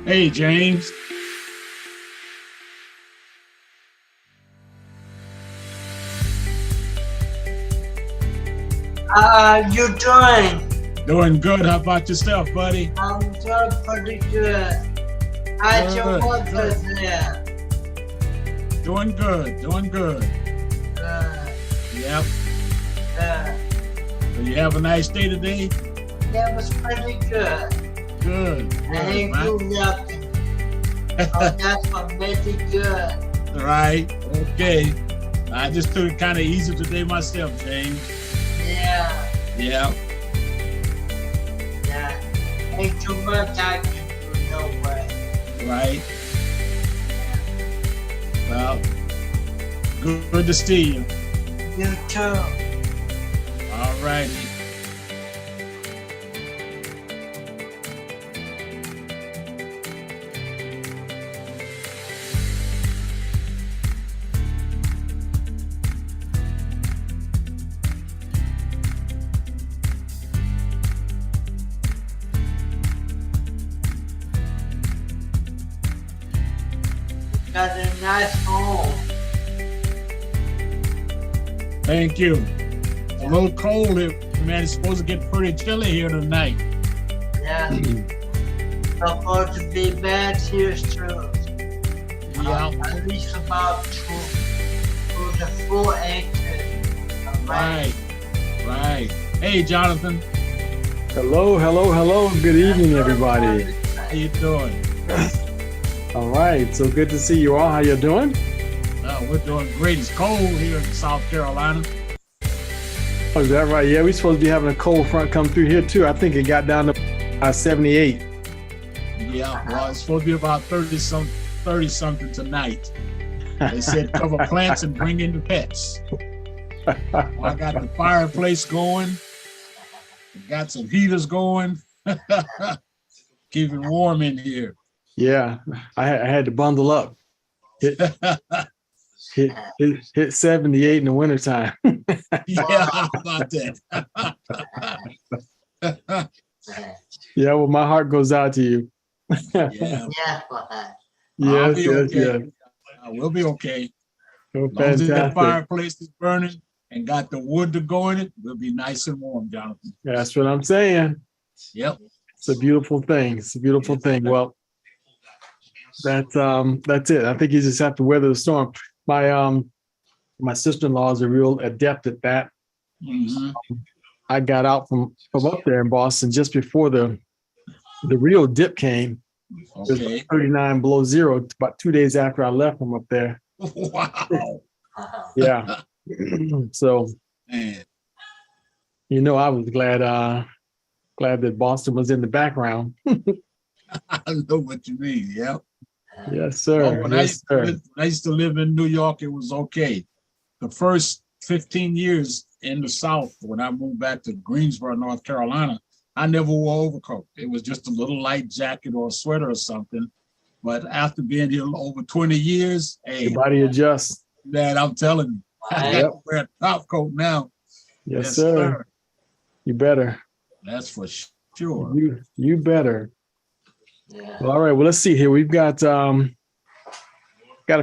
Hey, James. How are you doing? Doing good. How about yourself, buddy? I'm doing pretty good. How's your Good, mother good. there? Doing good. Doing good. Good, Yep. good. So you have a nice day today? That was pretty good. Good. I Good, ain't man. do nothing. Oh, that's pretty good. Right. Okay. I just took it kind of easy today myself, James. Yeah, Yeah. yeah. Ain't too much I can do, no way. Right. Well, good to see you. You too. All righty. Got a nice home. Thank you. A little cold here, man. It's supposed to get pretty chilly here tonight. Yeah. Supposed to be bad here too. Yeah. At least about two to 4 inches. Right. Right. Hey, Jonathan. Hello, hello, hello. Good evening, everybody. How you doing? All right, so good to see you all. How you doing? We're doing great. It's cold here in South Carolina. Oh, is that right? Yeah, we're supposed to be having a cold front come through here too. I think it got down to 78. Yeah, well, it's supposed to be about 30 something tonight. They said cover plants and bring in the pets. Well, I got the fireplace going. Got some heaters going. Keep it warm in here. Yeah, I had to bundle up. Hit 78 in the wintertime. Yeah, how about that? Yeah, well, my heart goes out to you. Yeah, Yeah, I'll Yes, be yes, okay. yes. We'll be okay. Oh, As long as that fantastic. fireplace is burning and got the wood to go in it, we'll be nice and warm, Jonathan. That's what I'm saying. Yep. It's a beautiful thing. It's a beautiful thing. Well, that's it. I think you just have to weather the storm. My sister-in-law is a real adept at that. Mhm. I got out from up there in Boston just before the real dip came. It was Okay. 39 below zero about 2 days after I left from up there. Wow. Yeah. So, Man. I was glad that Boston was in the background. I know what you mean. Yep. Yes, Well, sir. when I Yes, sir. used to live in New York, it was okay. The first 15 years in the South, when I moved back to Greensboro, North Carolina, I never wore overcoat. It was just a little light jacket or a sweater or something. But after being here over 20 years, hey, Your body adjusts. man, I'm telling you, I got to wear a top coat now. Yes, sir. You better. That's for sure. You better. Yeah. Well, all right. Well, let's see here. We've got a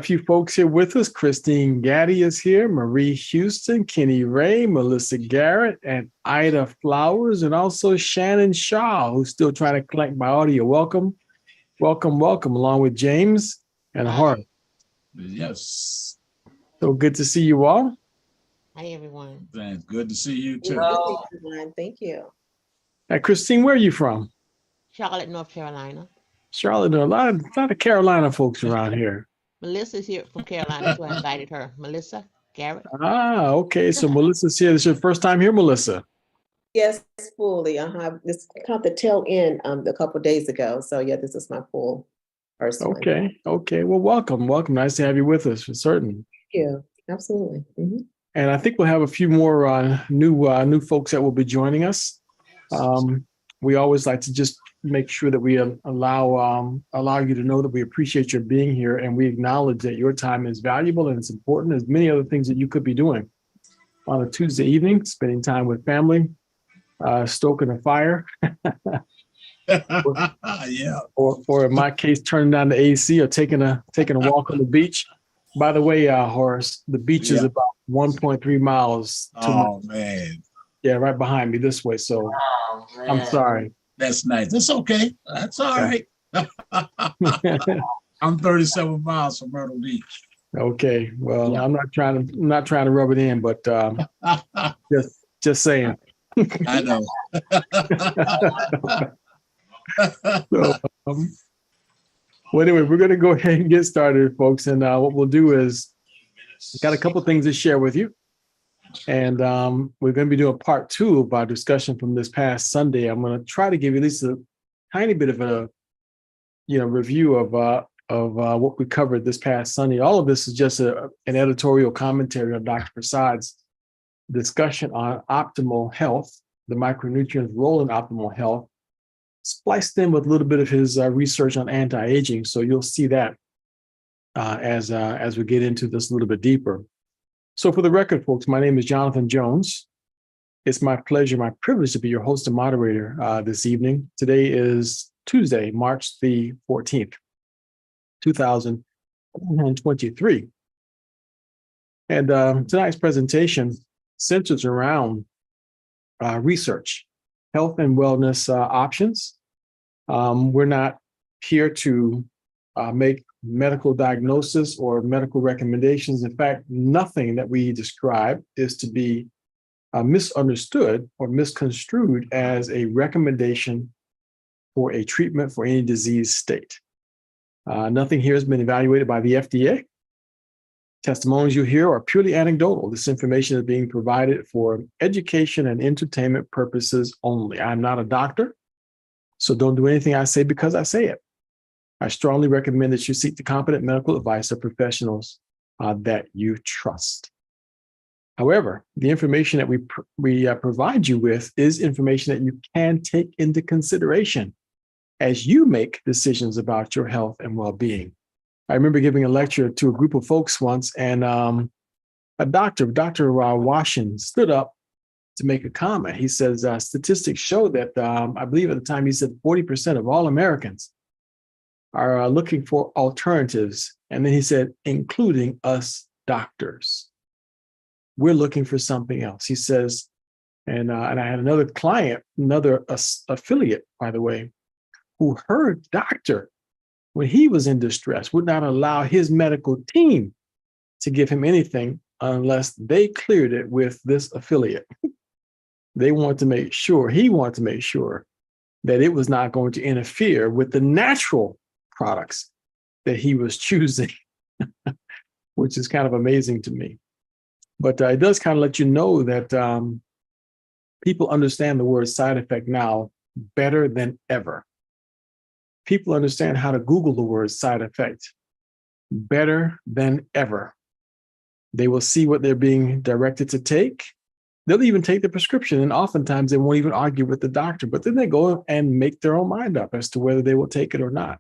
few folks here with us. Christine Gaddy is here, Marie Houston, Kenny Ray, Melissa Garrett, and Ida Flowers, and also Shannon Shaw, who's still trying to collect my audio. Welcome, welcome, welcome, along with James and Hart. Yes. So good to see you all. Hi, everyone. Man, good to see you too. Hello. Thank you. Christine, where are you from? Charlotte, North Carolina. Charlotte. A lot of Carolina folks around here. Melissa's here from Carolina, so I invited her. Melissa Garrett. Ah, okay. So Melissa's here. This is your first time here, Melissa? Yes, fully. This caught the tail end a couple of days ago. So yeah, this is my full first one. Okay. Well, welcome. Nice to have you with us for certain. Thank you. Absolutely. Mhm. And I think we'll have a few more new folks that will be joining us. We always like to just make sure that we allow you to know that we appreciate your being here, and we acknowledge that your time is valuable and it's important as many other things that you could be doing on a Tuesday evening, spending time with family, stoking a fire, Yeah. or in my case, turning down the AC or taking a walk on the beach. By the way, Horace, the beach is Yeah. about 1.3 miles to my, Oh man, right behind me this way. So Oh, I'm man. sorry. that's nice. That's okay. That's all Yeah. right. I'm 37 miles from Myrtle Beach. Okay. Well, Yeah. I'm not trying to rub it in, but just saying. I know. So, well, anyway, we're going to go ahead and get started, folks. And what we'll do is got a couple things to share with you. And we're going to be doing part 2 of our discussion from this past Sunday. I'm going to try to give you at least a tiny bit of a review of what we covered this past Sunday. All of this is just an editorial commentary on Dr. Prasad's discussion on optimal health, the micronutrients' role in optimal health, spliced in with a little bit of his research on anti-aging. So you'll see that as we get into this a little bit deeper. So for the record, folks, my name is Jonathan Jones. It's my pleasure, my privilege to be your host and moderator this evening. Today is Tuesday, March the 14th, 2023. And tonight's presentation centers around research, health and wellness options. We're not here to make medical diagnosis or medical recommendations. In fact, nothing that we describe is to be misunderstood or misconstrued as a recommendation for a treatment for any disease state. Nothing here has been evaluated by the FDA. Testimonies you hear are purely anecdotal. This information is being provided for education and entertainment purposes only. I'm not a doctor, so don't do anything I say because I say it. I strongly recommend that you seek the competent medical advice of professionals that you trust. However, the information that we provide you with is information that you can take into consideration as you make decisions about your health and well-being. I remember giving a lecture to a group of folks once, and Dr. Washington, stood up to make a comment. He says, statistics show that, I believe at the time he said 40% of all Americans are looking for alternatives. And then he said, including us doctors. We're looking for something else. He says, and I had another client, another affiliate, by the way, who heard doctor when he was in distress, would not allow his medical team to give him anything unless they cleared it with this affiliate. He wanted to make sure that it was not going to interfere with the natural products that he was choosing, which is kind of amazing to me. But it does kind of let you know that people understand the word side effect now better than ever. People understand how to Google the word side effect better than ever. They will see what they're being directed to take. They'll even take the prescription, and oftentimes they won't even argue with the doctor, but then they go and make their own mind up as to whether they will take it or not.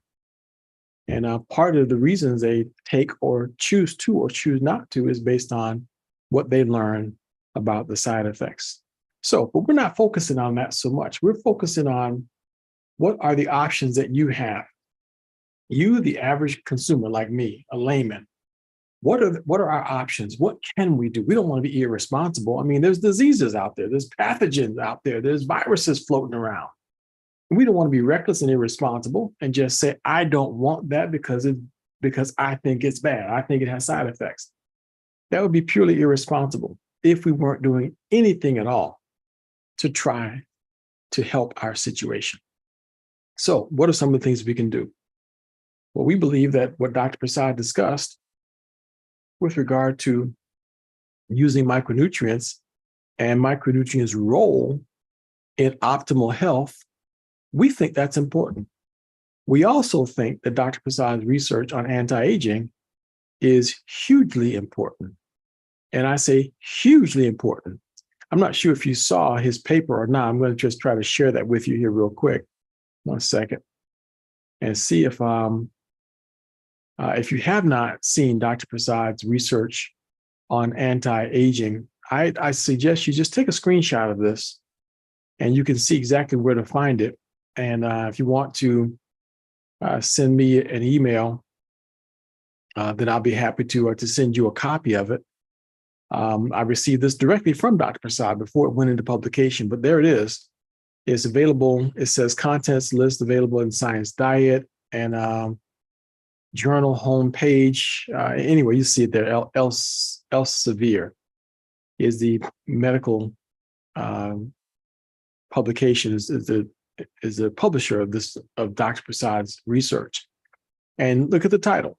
And part of the reasons they take or choose to or choose not to is based on what they learn about the side effects. So, but we're not focusing on that so much. We're focusing on what are the options that you have. You, the average consumer like me, a layman, what are our options? What can we do? We don't want to be irresponsible. I mean, there's diseases out there, there's pathogens out there, there's viruses floating around. We don't want to be reckless and irresponsible and just say, I don't want that because I think it's bad. I think it has side effects. That would be purely irresponsible if we weren't doing anything at all to try to help our situation. So what are some of the things we can do? Well, we believe that what Dr. Prasad discussed with regard to using micronutrients and micronutrients' role in optimal health, we think that's important. We also think that Dr. Prasad's research on anti-aging is hugely important. And I say hugely important. I'm not sure if you saw his paper or not. I'm going to just try to share that with you here real quick. 1 second. And see if you have not seen Dr. Prasad's research on anti-aging, I suggest you just take a screenshot of this and you can see exactly where to find it. And if you want to send me an email, then I'll be happy to send you a copy of it. I received this directly from Dr. Prasad before it went into publication, but there it is. It's available. It says contents list available in Science Diet and journal homepage. Anyway, you see it there. Elsevier is the medical publication, is the publisher of Dr. Prasad's research. And look at the title: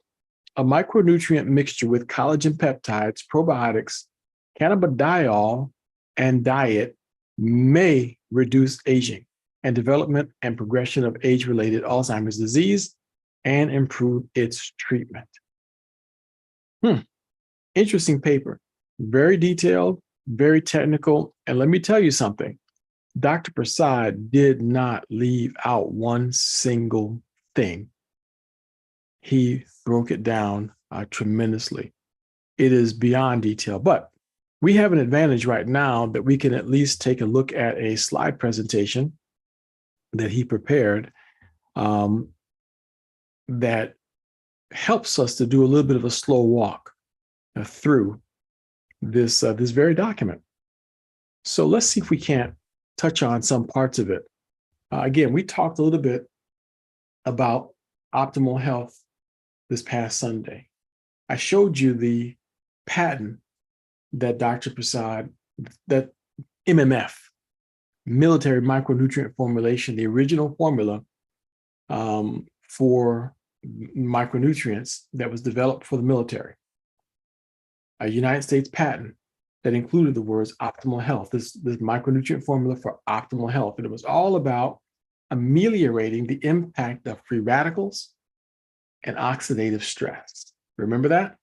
a micronutrient mixture with collagen peptides, probiotics, cannabidiol, and diet may reduce aging and development and progression of age-related Alzheimer's disease and improve its treatment. Interesting paper. Very detailed, very technical. And let me tell you something. Dr. Prasad did not leave out one single thing. He broke it down tremendously. It is beyond detail, but we have an advantage right now that we can at least take a look at a slide presentation that he prepared that helps us to do a little bit of a slow walk through this very document. So let's see if we can't touch on some parts of it. Again, we talked a little bit about optimal health this past Sunday. I showed you the patent that Dr. Prasad, that MMF, military micronutrient formulation, the original formula for micronutrients that was developed for the military, a United States patent that included the words optimal health, this micronutrient formula for optimal health. And it was all about ameliorating the impact of free radicals and oxidative stress. Remember that?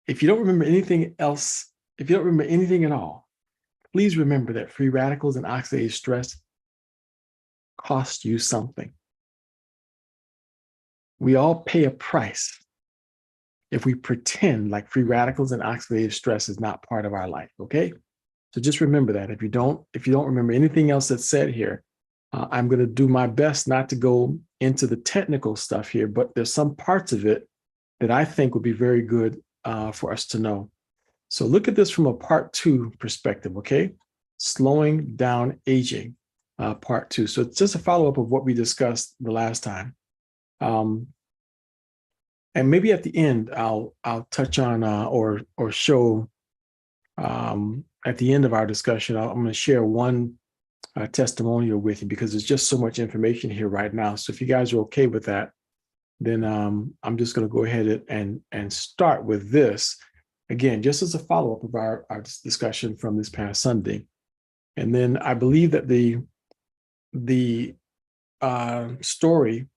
If you don't remember anything else, if you don't remember anything at all, please remember that free radicals and oxidative stress cost you something. We all pay a price if we pretend like free radicals and oxidative stress is not part of our life, okay? So just remember that. If you don't remember anything else that's said here, I'm going to do my best not to go into the technical stuff here, but there's some parts of it that I think would be very good for us to know. So look at this from a part 2 perspective, okay? Slowing down aging, part 2. So it's just a follow-up of what we discussed the last time. And maybe at the end, I'll touch on or show at the end of our discussion, I'm going to share one testimonial with you because there's just so much information here right now. So if you guys are okay with that, then I'm just going to go ahead and start with this. Again, just as a follow-up of our discussion from this past Sunday. And then I believe that the story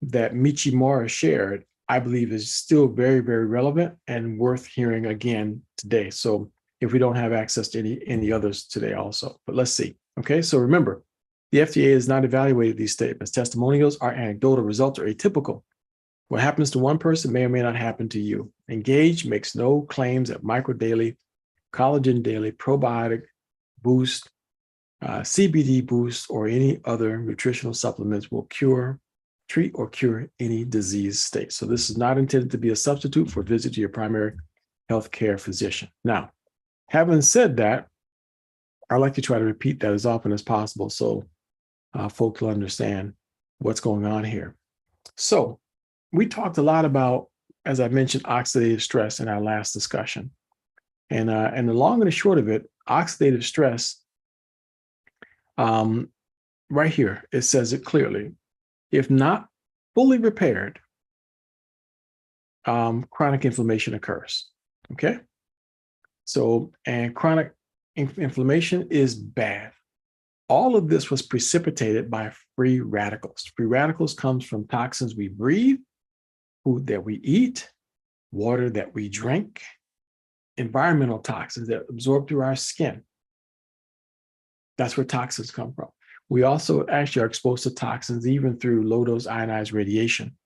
that Michimura shared, I believe is still very, very relevant and worth hearing again today. So if we don't have access to any others today also, but let's see. Okay, so remember, the FDA has not evaluated these statements. Testimonials are anecdotal, results are atypical. What happens to one person may or may not happen to you. Engage makes no claims that Micro Daily, Collagen Daily, Probiotic Boost, CBD Boost, or any other nutritional supplements will treat or cure any disease state. So this is not intended to be a substitute for a visit to your primary healthcare physician. Now, having said that, I like to try to repeat that as often as possible so folks will understand what's going on here. So we talked a lot about, as I mentioned, oxidative stress in our last discussion. And the long and the short of it, oxidative stress, right here, it says it clearly. If not fully repaired, chronic inflammation occurs, okay? So, and chronic inflammation is bad. All of this was precipitated by free radicals. Free radicals comes from toxins we breathe, food that we eat, water that we drink, environmental toxins that absorb through our skin. That's where toxins come from. We also actually are exposed to toxins even through low-dose ionized radiation.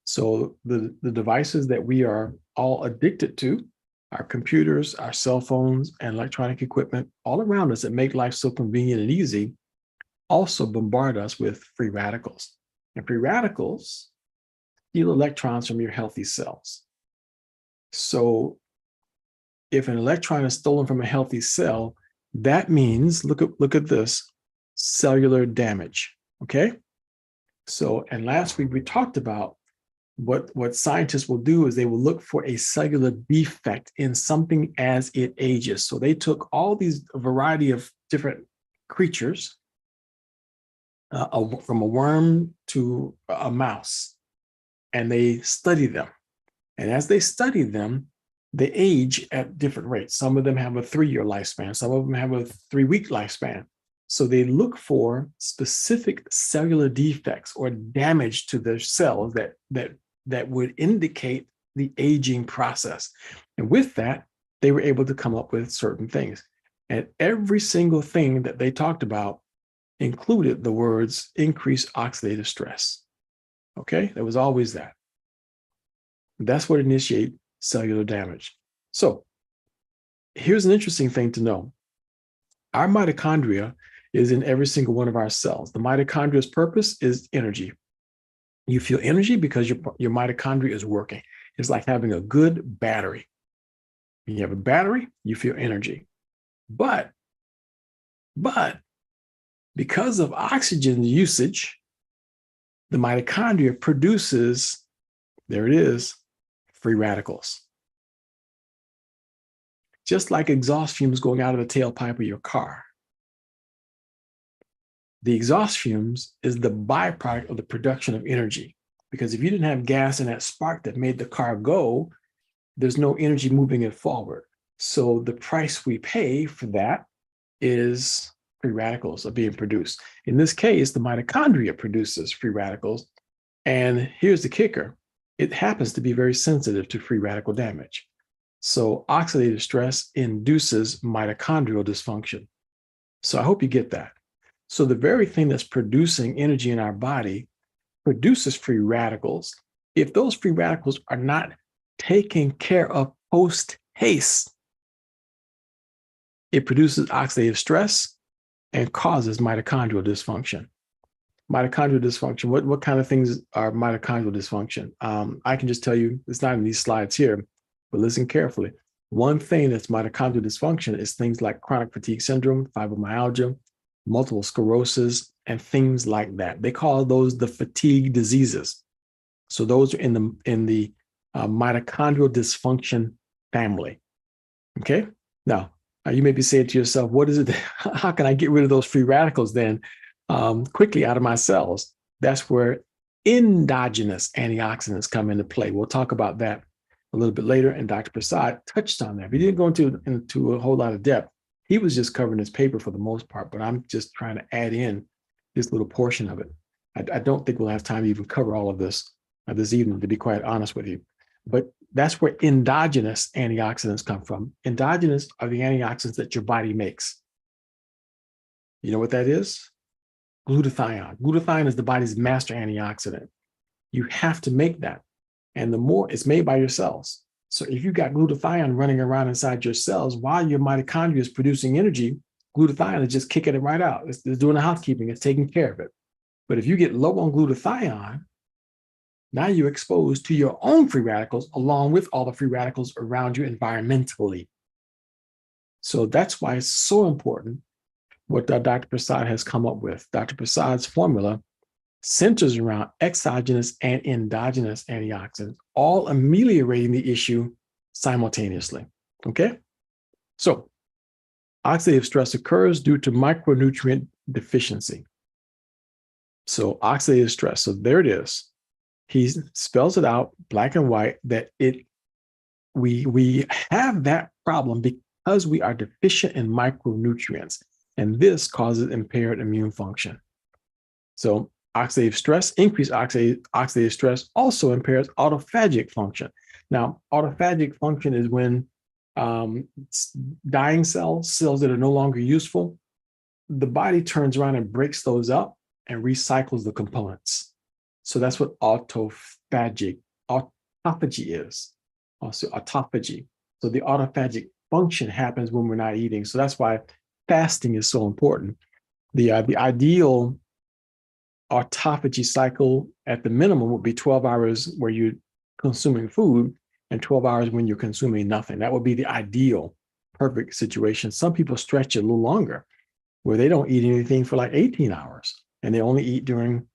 So the devices that we are all addicted to, our computers, our cell phones, and electronic equipment all around us that make life so convenient and easy, also bombard us with free radicals. And free radicals steal electrons from your healthy cells. So if an electron is stolen from a healthy cell, that means, look at this, cellular damage, okay? So, and last week we talked about what scientists will do is they will look for a cellular defect in something as it ages. So they took all these variety of different creatures, from a worm to a mouse, and they study them. And as they study them, they age at different rates. Some of them have a 3-year lifespan. Some of them have a 3-week lifespan. So they look for specific cellular defects or damage to their cells that would indicate the aging process. And with that, they were able to come up with certain things. And every single thing that they talked about included the words increased oxidative stress. Okay, there was always that. That's what initiates cellular damage. So here's an interesting thing to know. Our mitochondria is in every single one of our cells. The mitochondria's purpose is energy. You feel energy because your mitochondria is working. It's like having a good battery. When you have a battery, you feel energy. But because of oxygen usage, the mitochondria produces, there it is, free radicals. Just like exhaust fumes going out of the tailpipe of your car. The exhaust fumes is the byproduct of the production of energy. Because if you didn't have gas in that spark that made the car go, there's no energy moving it forward. So the price we pay for that is free radicals are being produced. In this case, the mitochondria produces free radicals. And here's the kicker. It happens to be very sensitive to free radical damage. So oxidative stress induces mitochondrial dysfunction. So I hope you get that. So the very thing that's producing energy in our body produces free radicals. If those free radicals are not taken care of post haste, it produces oxidative stress and causes mitochondrial dysfunction. Mitochondrial dysfunction, what kind of things are mitochondrial dysfunction? I can just tell you, it's not in these slides here, but listen carefully. One thing that's mitochondrial dysfunction is things like chronic fatigue syndrome, fibromyalgia, multiple sclerosis, and things like that. They call those the fatigue diseases. So those are in the mitochondrial dysfunction family. Okay. Now you may be saying to yourself, what is it? How can I get rid of those free radicals then quickly out of my cells? That's where endogenous antioxidants come into play. We'll talk about that a little bit later. And Dr. Prasad touched on that. He didn't go into a whole lot of depth. He was just covering his paper for the most part, but I'm just trying to add in this little portion of it. I don't think we'll have time to even cover all of this this evening, to be quite honest with you. But that's where endogenous antioxidants come from. Endogenous are the antioxidants that your body makes. You know what that is? Glutathione. Glutathione is the body's master antioxidant. You have to make that. And the more it's made by your cells. So if you got glutathione running around inside your cells while your mitochondria is producing energy, glutathione is just kicking it right out. It's doing the housekeeping. It's taking care of it. But if you get low on glutathione, now you're exposed to your own free radicals along with all the free radicals around you environmentally. So that's why it's so important what Dr. Prasad has come up with. Dr. Prasad's formula centers around exogenous and endogenous antioxidants, all ameliorating the issue simultaneously. Okay? So oxidative stress occurs due to micronutrient deficiency. So oxidative stress, so there it is. He spells it out black and white that we have that problem because we are deficient in micronutrients, and this causes impaired immune function. So oxidative stress, increased oxidative stress also impairs autophagic function. Now, autophagic function is when dying cells that are no longer useful, the body turns around and breaks those up and recycles the components. So that's what autophagy is. Also autophagy. So the autophagic function happens when we're not eating. So that's why fasting is so important. The ideal autophagy cycle at the minimum would be 12 hours where you're consuming food and 12 hours when you're consuming nothing. That would be the ideal, perfect situation. Some people stretch it a little longer, where they don't eat anything for like 18 hours and they only eat during,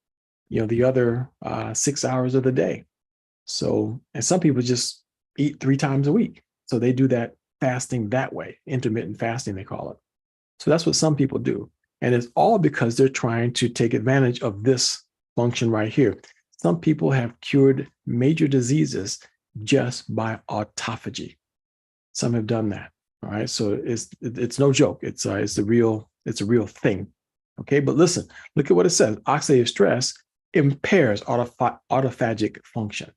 the other 6 hours of the day. So, and some people just eat 3 times a week. So they do that fasting that way, intermittent fasting, they call it. So that's what some people do. And it's all because they're trying to take advantage of this function right here. Some people have cured major diseases just by autophagy. Some have done that. All right. So it's no joke. It's a real thing. Okay. But listen, look at what it says. Oxidative stress impairs autophagic function.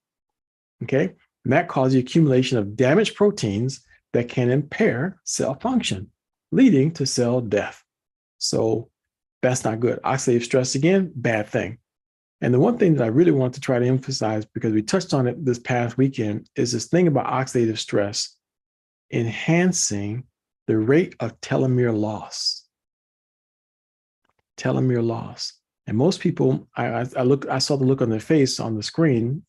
Okay. And that causes the accumulation of damaged proteins that can impair cell function, leading to cell death. So that's not good. Oxidative stress, again, bad thing. And the one thing that I really want to try to emphasize, because we touched on it this past weekend, is this thing about oxidative stress enhancing the rate of telomere loss. Telomere loss. And most people, I saw the look on their face on the screen.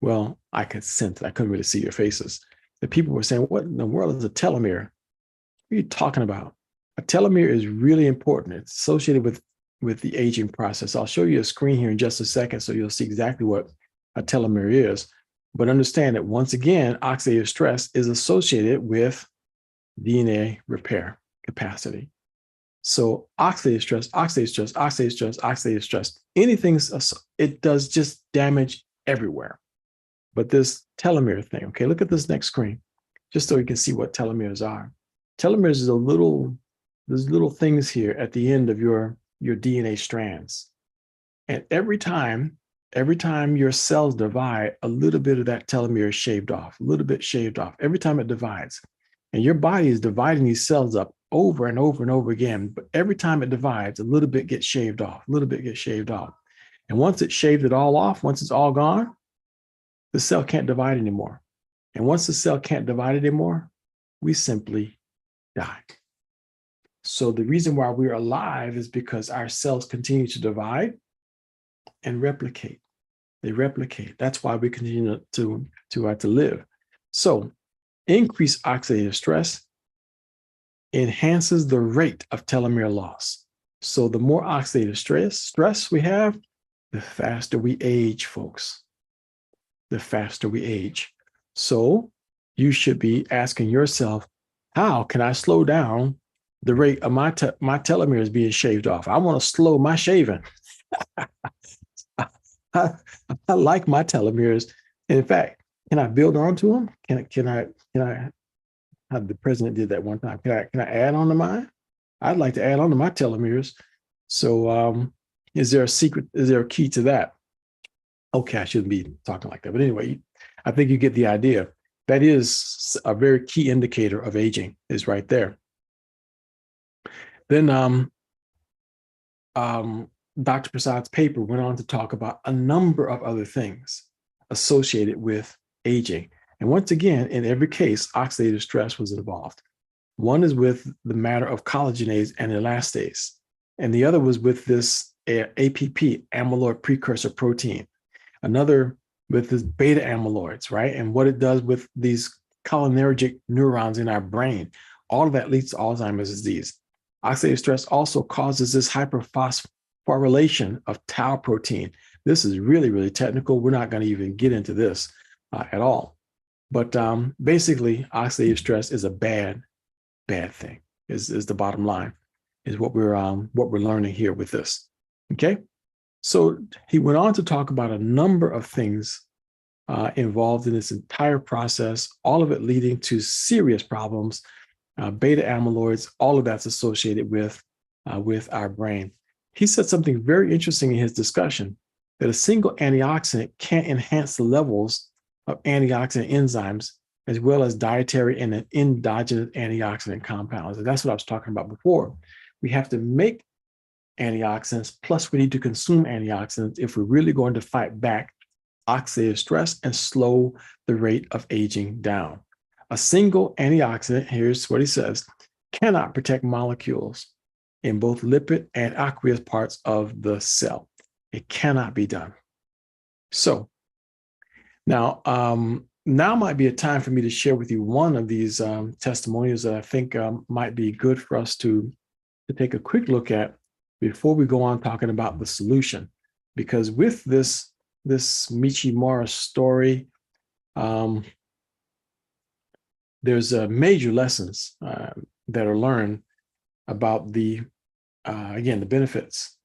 Well, I could sense it. I couldn't really see your faces. The people were saying, what in the world is a telomere? What are you talking about? A telomere is really important. It's associated with the aging process. I'll show you a screen here in just a second so you'll see exactly what a telomere is. But understand that once again, oxidative stress is associated with DNA repair capacity. So oxidative stress, oxidative stress, oxidative stress, oxidative stress, anything, it does just damage everywhere. But this telomere thing, okay, look at this next screen, just so you can see what telomeres are. Telomeres is there's little things here at the end of your DNA strands. And every time your cells divide, a little bit of that telomere is shaved off, a little bit shaved off, every time it divides. And your body is dividing these cells up over and over and over again. But every time it divides, a little bit gets shaved off, a little bit gets shaved off. And once it shaved it all off, once it's all gone, the cell can't divide anymore. And once the cell can't divide anymore, we simply die. So the reason why we're alive is because our cells continue to divide and replicate. They replicate. That's why we continue to live. So increased oxidative stress enhances the rate of telomere loss. So the more oxidative stress we have, the faster we age, folks. The faster we age. So you should be asking yourself, how can I slow down the rate of my telomeres being shaved off? I want to slow my shaving. I like my telomeres. And in fact, can I build onto them? Can I the president did that one time. Can I add on to mine? I'd like to add on to my telomeres. So is there a key to that? Okay, I shouldn't be talking like that. But anyway, I think you get the idea. That is a very key indicator of aging, is right there. Then Dr. Prasad's paper went on to talk about a number of other things associated with aging. And once again, in every case, oxidative stress was involved. One is with the matter of collagenase and elastase, and the other was with this APP, amyloid precursor protein. Another with this beta amyloids, right? And what it does with these cholinergic neurons in our brain. All of that leads to Alzheimer's disease. Oxidative stress also causes this hyperphosphorylation of tau protein. This is really, really technical. We're not going to even get into this at all. But basically, oxidative stress is a bad thing, is the bottom line, is what we're learning here with this. Okay? So he went on to talk about a number of things involved in this entire process, all of it leading to serious problems, beta amyloids, all of that's associated with our brain. He said something very interesting in his discussion, that a single antioxidant can't enhance the levels of antioxidant enzymes, as well as dietary and endogenous antioxidant compounds. And that's what I was talking about before. We have to make antioxidants, plus we need to consume antioxidants if we're really going to fight back oxidative stress and slow the rate of aging down. A single antioxidant, here's what he says, cannot protect molecules in both lipid and aqueous parts of the cell. It cannot be done. So now, now might be a time for me to share with you one of these testimonials that I think might be good for us to take a quick look at before we go on talking about the solution. Because with this Michimara story, there's major lessons that are learned about the benefits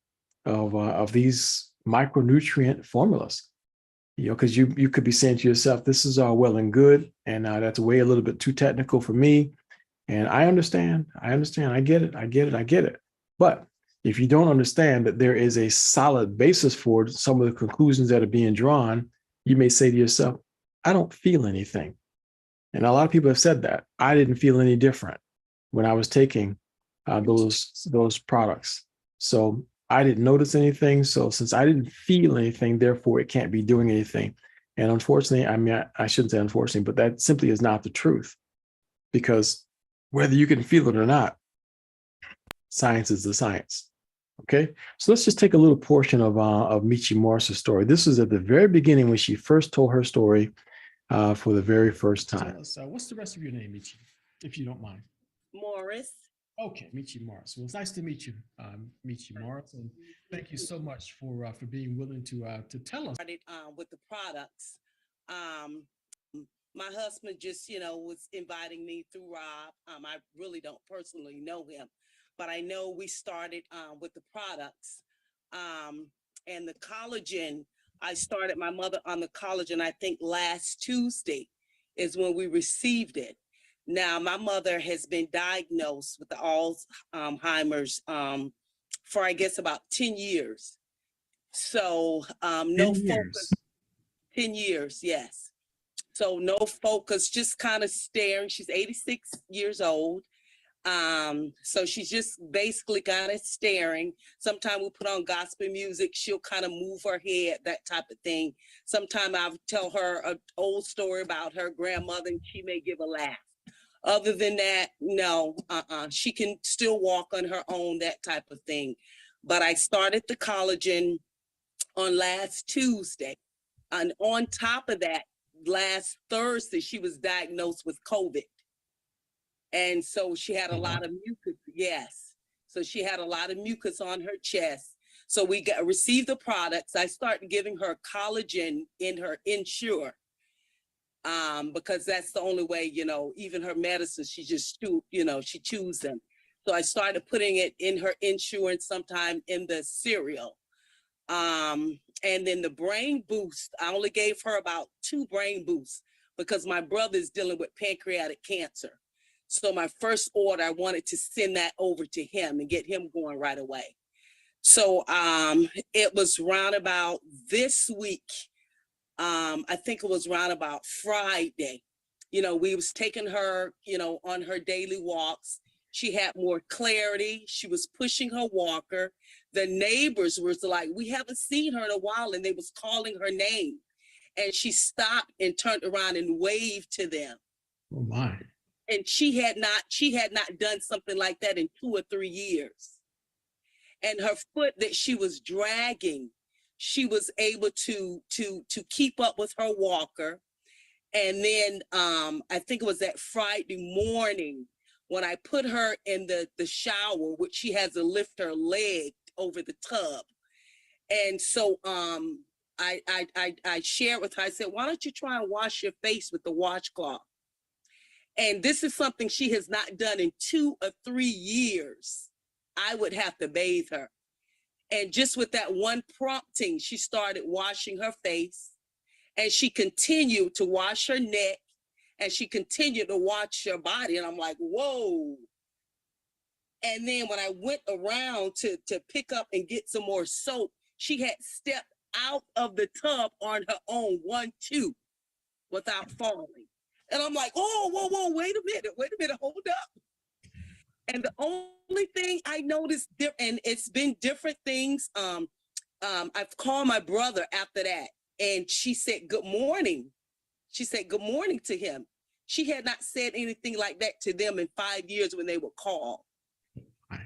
of these micronutrient formulas. Because you could be saying to yourself, this is all well and good, and that's way a little bit too technical for me. And I understand, I get it. But if you don't understand that there is a solid basis for some of the conclusions that are being drawn, you may say to yourself, I don't feel anything. And a lot of people have said that. I didn't feel any different when I was taking those products. So I didn't notice anything. So since I didn't feel anything, therefore it can't be doing anything. And unfortunately, I shouldn't say unfortunately, but that simply is not the truth. Because whether you can feel it or not, science is the science. Okay, so let's just take a little portion of Michi Morris' story. This is at the very beginning when she first told her story for the very first time. Tell us, what's the rest of your name, Michi, if you don't mind? Morris. Okay, Michi Morris. Well, it's nice to meet you, Michi Morris, and thank you so much for being willing to tell us. Started with the products. My husband just, was inviting me through Rob. I really don't personally know him, but I know we started with the products and the collagen. I started my mother on the collagen, I think last Tuesday is when we received it. Now, my mother has been diagnosed with the Alzheimer's for, I guess, about 10 years. So no focus. 10 years, yes. So no focus, just kind of staring. She's 86 years old. So she's just basically kind of staring. Sometimes we put on gospel music, she'll kind of move her head, that type of thing. Sometimes I'll tell her an old story about her grandmother and she may give a laugh. Other than that, no, she can still walk on her own, that type of thing. But I started the collagen on last Tuesday. And on top of that, last Thursday, she was diagnosed with COVID. And so she had a lot of mucus. Yes. So she had a lot of mucus on her chest. So we received the products. I started giving her collagen in her Ensure. Because that's the only way, even her medicine, she just, she chews them. So I started putting it in her insurance, sometime in the cereal. And then the brain boost, I only gave her about 2 brain boosts because my brother is dealing with pancreatic cancer. So my first order, I wanted to send that over to him and get him going right away. So it was round about this week. I think it was round about Friday. We was taking her, on her daily walks. She had more clarity. She was pushing her walker. The neighbors was like, we haven't seen her in a while, and they was calling her name. And she stopped and turned around and waved to them. Oh my. And she had not done something like that in 2 or 3 years. And her foot that she was dragging, she was able to keep up with her walker. And then I think it was that Friday morning when I put her in the shower, which she has to lift her leg over the tub. And so I shared with her, I said, why don't you try and wash your face with the washcloth? And this is something she has not done in 2 or 3 years. I would have to bathe her. And just with that one prompting, she started washing her face, and she continued to wash her neck, and she continued to wash her body. And I'm like, whoa. And then when I went around to pick up and get some more soap, she had stepped out of the tub on her own, 1, 2, without falling. And I'm like, oh, whoa, wait a minute, hold up. And the only thing I noticed, and it's been different things. I've called my brother after that, and she said, good morning. She said, good morning to him. She had not said anything like that to them in 5 years when they would call.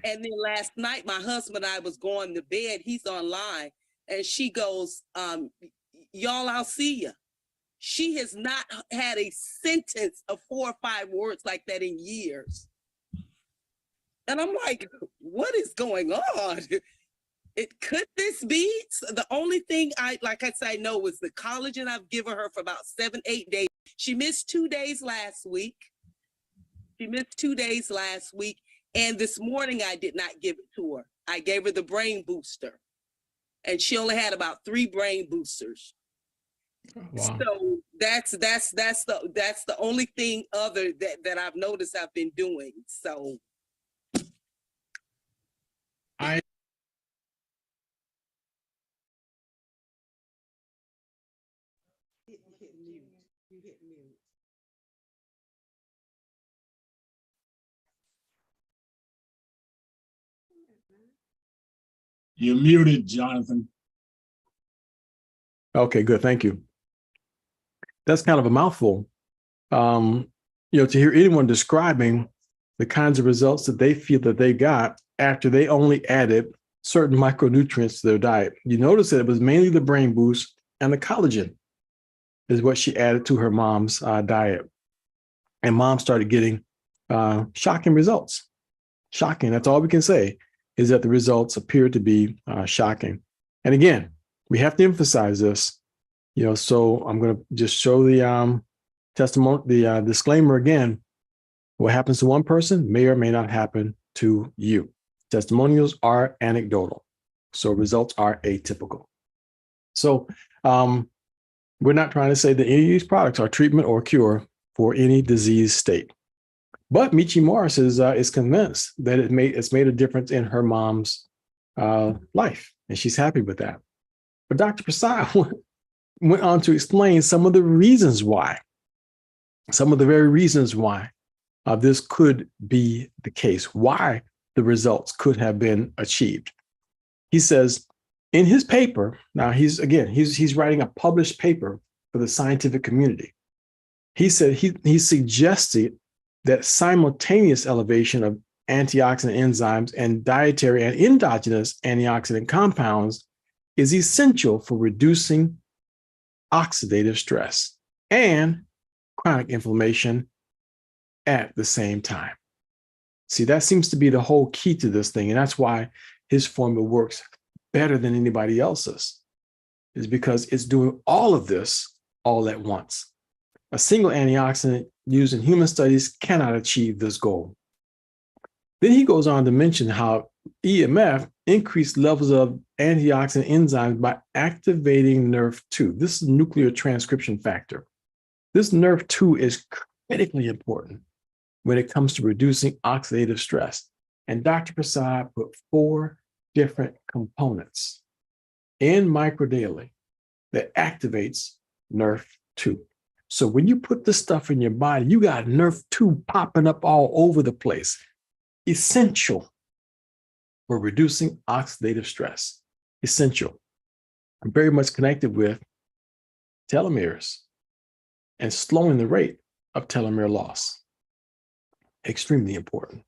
And then last night, my husband and I was going to bed. He's online, and she goes, y'all, I'll see you. She has not had a sentence of 4 or 5 words like that in years. And I'm like, what is going on? Could this be? The only thing I know is the collagen I've given her for about 7-8 days. She missed 2 days last week. And this morning I did not give it to her. I gave her the brain booster, and she only had about 3 brain boosters. Wow. So that's the only thing other that I've noticed I've been doing. So I You're muted, Jonathan. Okay, good. Thank you. That's kind of a mouthful. To hear anyone describing the kinds of results that they feel that they got after they only added certain micronutrients to their diet. You notice that it was mainly the brain boost and the collagen is what she added to her mom's diet. And mom started getting shocking results. Shocking. That's all we can say, is that the results appear to be shocking. And again, we have to emphasize this, so I'm going to just show the testimony, the disclaimer again. What happens to one person may or may not happen to you. Testimonials are anecdotal, so results are atypical. So we're not trying to say that any of these products are treatment or cure for any disease state. But Michi Morris is convinced that it's made a difference in her mom's life, and she's happy with that. But Dr. Prasad went on to explain some of the reasons why, some of the very reasons why this could be the case, why the results could have been achieved. He says in his paper, now he's writing a published paper for the scientific community. He said he suggested that simultaneous elevation of antioxidant enzymes and dietary and endogenous antioxidant compounds is essential for reducing oxidative stress and chronic inflammation at the same time. See, that seems to be the whole key to this thing. And that's why his formula works better than anybody else's, is because it's doing all of this all at once. A single antioxidant used in human studies cannot achieve this goal. Then he goes on to mention how EMF increased levels of antioxidant enzymes by activating NRF2. This is nuclear transcription factor. This NRF2 is critically important when it comes to reducing oxidative stress. And Dr. Prasad put 4 different components in Microdaily that activates NRF2. So when you put this stuff in your body, you got NRF2 popping up all over the place. Essential for reducing oxidative stress. Essential. I'm very much connected with telomeres and slowing the rate of telomere loss. Extremely important.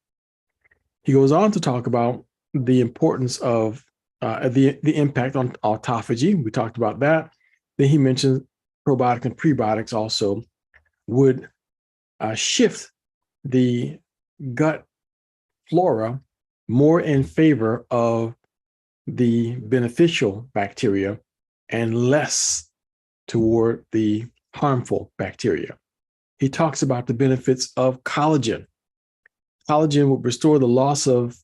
He goes on to talk about the importance of the impact on autophagy. We talked about that. Then he mentioned probiotics and prebiotics also would shift the gut flora more in favor of the beneficial bacteria and less toward the harmful bacteria. He talks about the benefits of collagen. Collagen will restore the loss of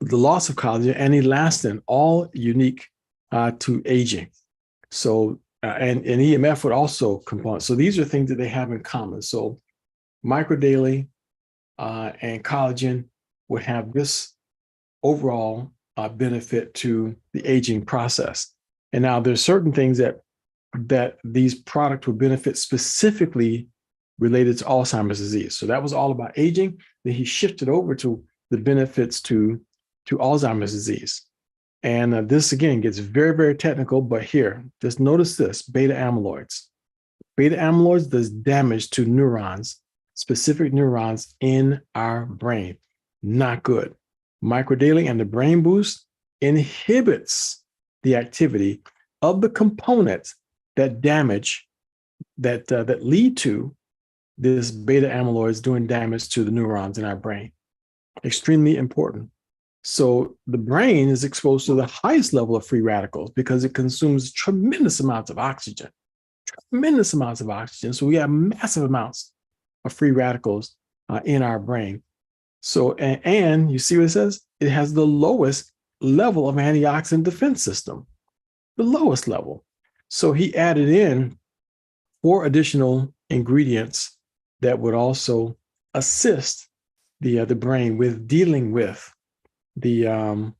collagen and elastin, all unique to aging. So, and EMF would also component. So these are things that they have in common. So Microdaily and collagen would have this overall benefit to the aging process. And now there's certain things that these products would benefit specifically related to Alzheimer's disease. So that was all about aging. Then he shifted over to the benefits to Alzheimer's disease. And this again gets very, very technical, but here, just notice this: beta amyloids. Beta amyloids does damage to neurons, specific neurons in our brain. Not good. Microdaily and the Brain Boost inhibits the activity of the components that damage, that lead to this beta amyloids doing damage to the neurons in our brain. Extremely important. So the brain is exposed to the highest level of free radicals because it consumes tremendous amounts of oxygen. So we have massive amounts of free radicals in our brain. So, and you see what it says? It has the lowest level of antioxidant defense system, the lowest level. So he added in 4 additional ingredients that would also assist the brain with dealing with the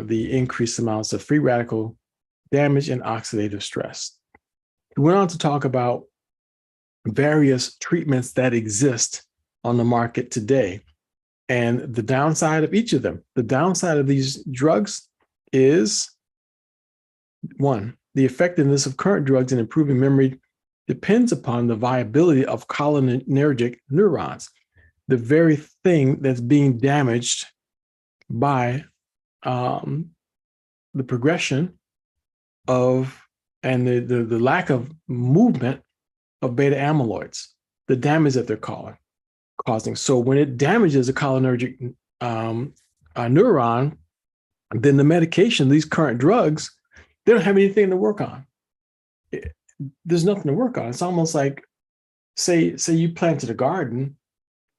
increased amounts of free radical damage and oxidative stress. He went on to talk about various treatments that exist on the market today and the downside of each of them. The downside of these drugs is, 1, the effectiveness of current drugs in improving memory depends upon the viability of cholinergic neurons, the very thing that's being damaged by the progression of and the lack of movement of beta amyloids, the damage that they're causing. So when it damages a cholinergic neuron, then the medication, these current drugs, they don't have anything to work on. There's nothing to work on. It's almost like, say you planted a garden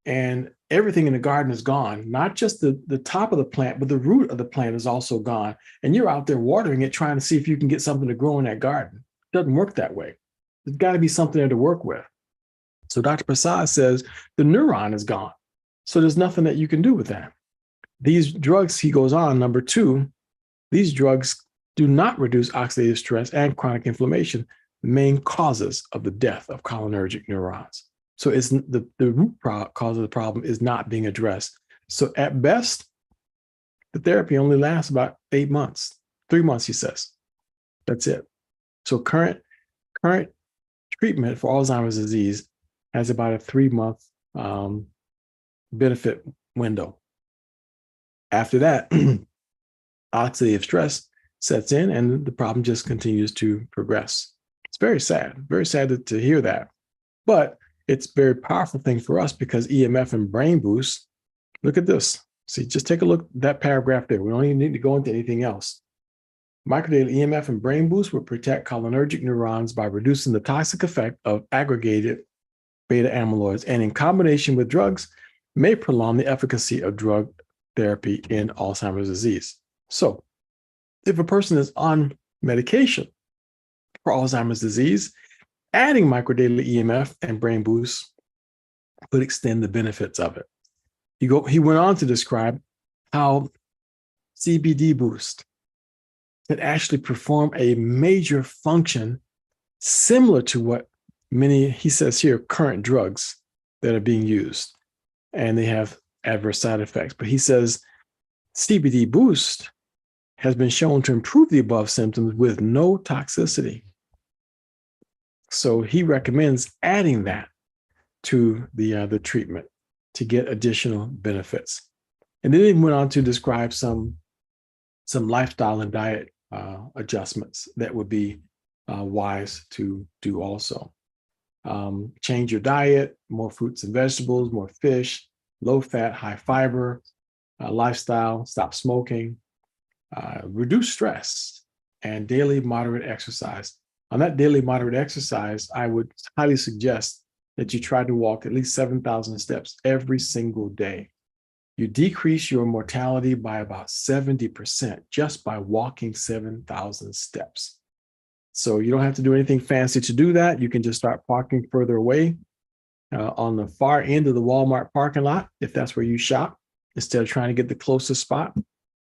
and everything in the garden is gone, not just the top of the plant, but the root of the plant is also gone. And you're out there watering it, trying to see if you can get something to grow in that garden. It doesn't work that way. There's got to be something there to work with. So Dr. Prasad says the neuron is gone. So there's nothing that you can do with that. These drugs, he goes on, number 2, these drugs do not reduce oxidative stress and chronic inflammation, the main causes of the death of cholinergic neurons. So it's the root cause of the problem is not being addressed. So at best, the therapy only lasts about 8 months, 3 months, he says. That's it. So current treatment for Alzheimer's disease has about a 3-month benefit window. After that, oxidative stress sets in and the problem just continues to progress. It's very sad to hear that. But it's a very powerful thing for us because EMF and Brain Boost, look at this. See, just take a look at that paragraph there. We don't even need to go into anything else. Microdaily EMF and Brain Boost will protect cholinergic neurons by reducing the toxic effect of aggregated beta amyloids, and in combination with drugs, may prolong the efficacy of drug therapy in Alzheimer's disease. So, if a person is on medication for Alzheimer's disease, adding microdaily EMF and Brain Boost would extend the benefits of it. He went on to describe how CBD Boost can actually perform a major function similar to what many, he says here, current drugs that are being used, and they have adverse side effects. But he says CBD Boost has been shown to improve the above symptoms with no toxicity. So he recommends adding that to the treatment to get additional benefits. And then he went on to describe some lifestyle and diet adjustments that would be wise to do also. Change your diet, more fruits and vegetables, more fish, low fat, high fiber lifestyle, stop smoking, reduce stress, and daily moderate exercise. On that daily moderate exercise, I would highly suggest that you try to walk at least 7,000 steps every single day. You decrease your mortality by about 70% just by walking 7,000 steps. So you don't have to do anything fancy to do that. You can just start parking further away on the far end of the Walmart parking lot, if that's where you shop. Instead of trying to get the closest spot,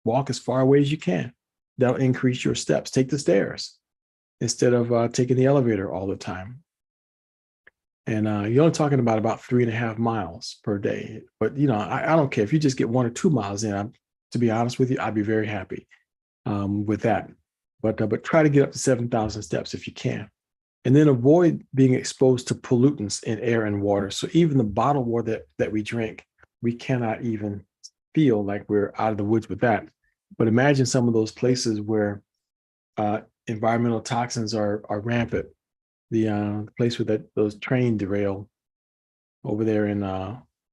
walk as far away as you can. That'll increase your steps. Take the stairs instead of taking the elevator all the time. And you're only talking about 3.5 miles per day. But, I don't care if you just get 1 or 2 miles in. To be honest with you, I'd be very happy with that. But try to get up to 7,000 steps if you can. And then avoid being exposed to pollutants in air and water. So even the bottled water that we drink, we cannot even feel like we're out of the woods with that. But imagine some of those places where environmental toxins are rampant. The place where those train derailed over there in